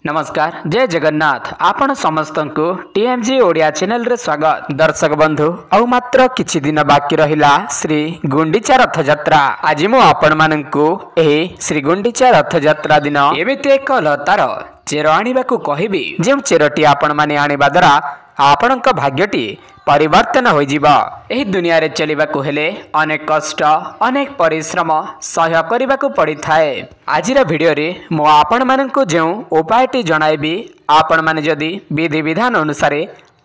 नमस्कार जय जगन्नाथ आपण समस्त को टीएमजी ओडिया चैनल रे स्वागत। दर्शक बंधु आउ मात्र किछि दिन बाकी रहिला श्री गुंडीचा रथ यात्रा। आज मु आपण माननकु एही श्री गुंडीचा रथ यात्रा दिन एमिति एक लतार चेर आनिबाकु कहिबी जे चेरटी आपण माने आनिबा द्वारा आपणक भाग्यटी परिवर्तन हो जीवा। एही दुनिया रे चलिबाकु हेले अनेक कष्ट अनेक परिश्रम सह्य करिबाकु पड़ी थाए। आजिर वीडियो रे मो आपण माननकु जे उपायटी जणाइबी आपण माने जदि विधि विधान अनुसार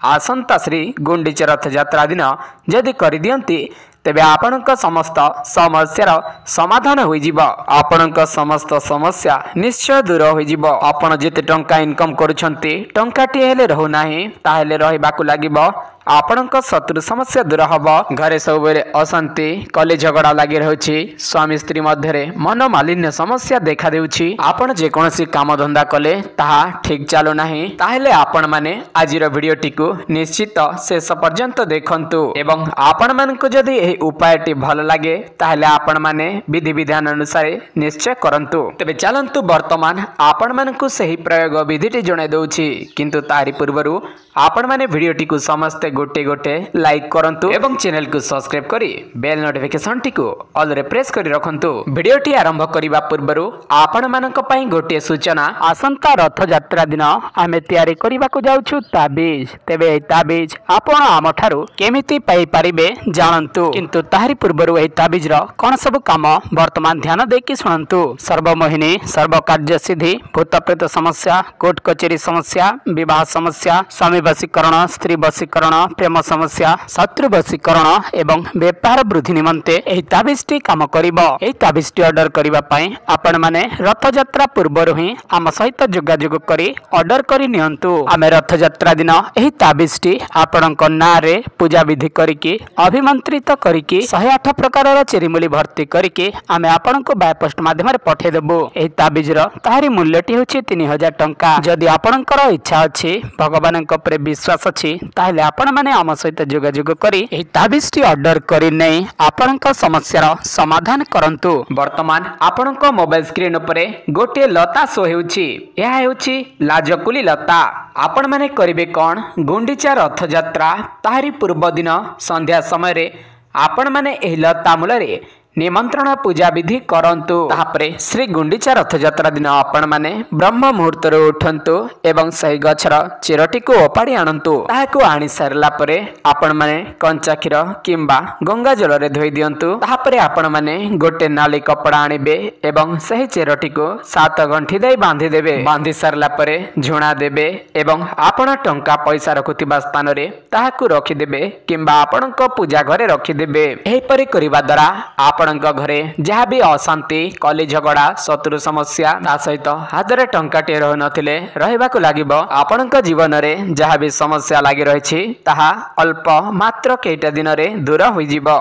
आसंता श्री गुंडीचा रथ यात्रा दिन जदि करि दियंती तेबे आपणक समस्त समस्यार समाधान हो जीवा। आपणक समस्त समस्या निश्चय दूर हो जीवा। आपण जेते टंका इनकम करूछंती टंकाटी हेले रहू नाही ताहेले रहिबाकु लागिबो। आपणक शत्रु समस्या दूर हब। घरे सब बेले अशांति कले झगड़ा लगी रही। स्वामी स्त्री मध्य मन मालिन्य समस्या देखा देउछि। आपण जे कोनोसी काम धंदा कले ताहा ठीक चालू नाही ताहेले आपण माने आजिर वीडियोटी को निश्चित शेष पर्यंत देखंतु एवं आपण मानकु जदि एही उपायटी भल लागे ताहेले आपण माने विधि विधान अनुसार निश्चय करंतु। तबे चलंतु वर्तमान आपण मानकु सही प्रयोग विधिटी जणाइ दउछि, किंतु तारि पूर्वरु आपण माने वीडियोटी को समस्त गोटे गोटे लाइक करंतु एवं चैनल को सब्सक्राइब करी बेल नोटिफिकेशन टी को ऑल रे प्रेस करी रखंतु। वीडियोटी आरंभ करिबा पूर्वरु आपण मानक पई गोटे सूचना। आसंता रथ यात्रा दिन आमे तयारी करिबा को जाउछु ताबीज। तेबे एही ताबीज आपण आमठारु केमिति पाई परिबे जानंतु, किंतु ताहारी पूर्वरु एही ताबीज रो कोन सब काम वर्तमान ध्यान देकी सुनंतु। सर्वमोहिनी सर्व कार्य सिद्धि भूत प्रेत समस्या कोर्ट कचेरी समस्या विवाह समस्या स्वामी वशीकरण स्त्री वशीकरण प्रेम समस्या शत्रु वशीकरण एवं व्यापार वृद्धि निमंते एही ताबीजटी काम करिवो। एही ताबीजटी ऑर्डर करिबा पई आपण माने रथ यात्रा पूर्वरु ही आम सहित जोगाजोग करी ऑर्डर करी नियंतु। आमे रथ यात्रा दिन एही ताबीजटी आपणक नाम रे पूजा विधि करिकि अभिमंत्रित करिकि 108 प्रकार चेरीमूली भर्ती करिकि आमे आपणक बाय पोस्ट माध्यम रे पठे देबो। एही ताबीज रो ताहारी मूल्यटी होछि 3000 टंका। जदि आपणकर इच्छा अछि भगवानक उपरे विश्वास अछि ताहेले आपण माने आम सहित जोगाजोग करी एही ताबीजटी ऑर्डर करी नै आपणक समस्यार समाधान करंतु। वर्तमान आपणक मोबाइल स्क्रीन उपरे गोटे लता शो हेउछि। एहा हेउछि लाजकुली लता। आपण माने करिवे कोन गुंडीचा रथ यात्रा ताहारी पूर्व दिन संध्या समय रे आपण माने एही लता मूलरे निमंत्रण पूजा विधि करंतु। ताहापरे श्री गुंडीचा रथ यात्रा दिन आपण माने ब्रह्म मुहूर्त रे उठंतु एवं सही गछर चेरटी को ओपाड़ी आनंतु। ताहाको आनी सारला परे आपण माने कंचा क्षीर किंबा गंगा जल रे धोई दियंतु। ताहापरे आपण माने गोटे नाली कपड़ा आनिबे एवं सही चेरटी को 7 गंठी दे बांधी देबे। बांधी सारला परे झुणा देबे एवं आपण टंका पैसा रखुतिबा स्थान रे ताहाको रखि देबे किंबा आपणक पूजा घरे रखि देबे। एही परि करिबा द्वारा आपणक घरे जहाँ भी अशांति कली झगड़ा शत्रु समस्या ता सहित हाथ में टंकाटे रह नथिले रहबाकु लागिबो। आपणक जीवन रे जहाँ भी समस्या लागि रहिछि ताहा अल्प मात्र केइटा दिन रे दूर होई जिवो।